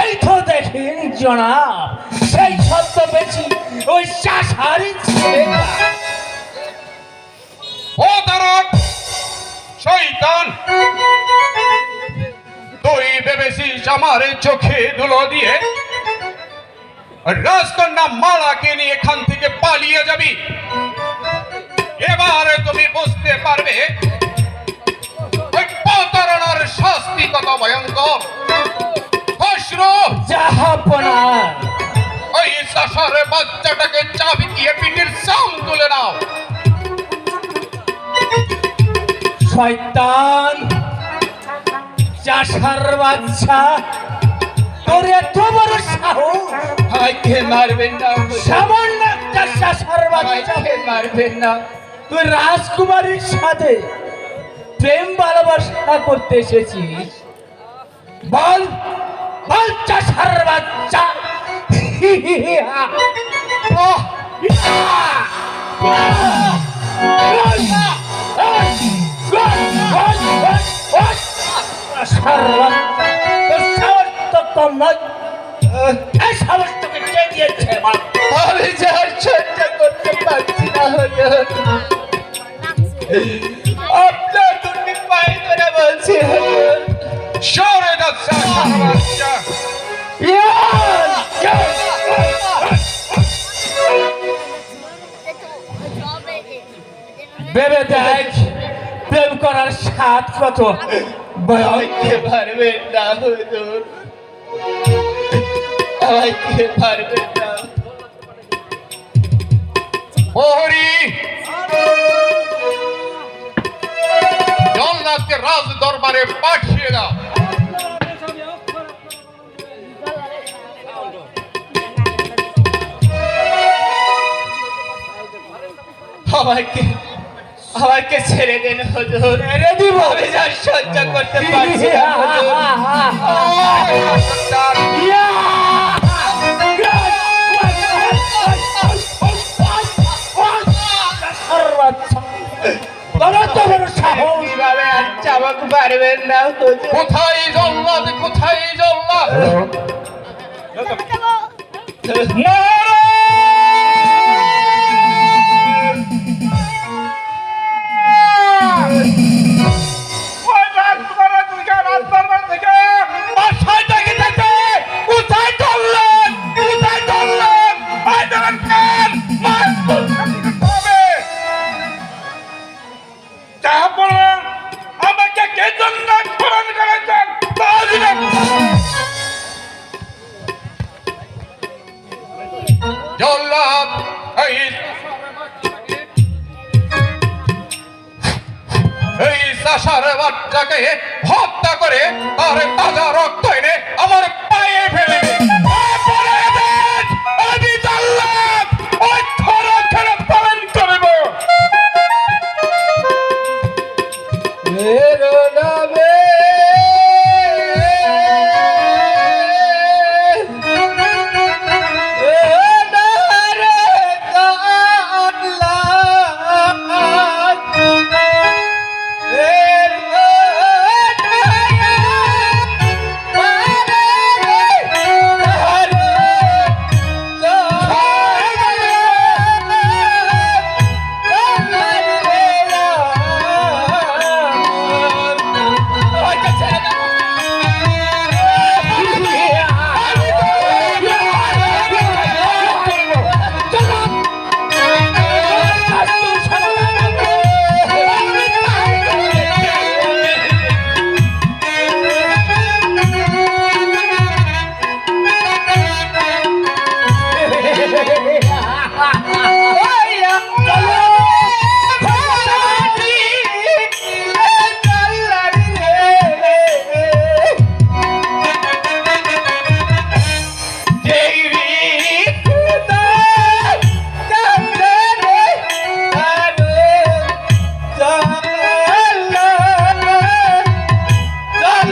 এই তো দেখেন জনাব, সেই শব্দ বেশি ওই চাষারি ছেলেটা। ও দারোয়ান শয়তান, তুই ভেবেছিস আমার চোখে ধুলো দিয়ে রাজকন্যা মালাকে নিয়ে এখান থেকে পালিয়ে যাবি? এবারে তুমি বুঝতে পারবে ওই প্রতারণার শাস্তি কত ভয়ঙ্কর। খসরু, জাহাপনা, ওই চাষার বাচ্চাটাকে চাবি দিয়ে পিঠের চাম তুলে নাও। শয়তান চাষার বাচ্চা, তোর এত বড় সাহস! ভাইকে মারবেন না, সামান্য একটা চাষার বাচ্চা ভাইকে মারবেন না। তুই রাজকুমারীর সাথে প্রেম ভালোবাসা করতে এসেছিস? বল বল চাষার বাচ্চা! আমি যার সহ্য করতে পারছি না হুজুর, আপনার দুটি পায়ে ধরে বলছি হুজুর, সরে যাচ্ছে চাষার বাচ্চা। ভেবে দেখ প্রেম করার স্বাদ কত ভাইকে মারবেন না হুজুর, ভাইকে মারবেন না। প্রহরী, জল্লাদকে রাজ দরবারে পাঠিয়ে দাও। আমাকে ছেড়ে দেন হুজুর, ছেড়ে দিব? আমি যার সহ্য করতে পারছি না হুজুর। কিভাবে আর চাবক পারবেন না হুজুর? কোথায়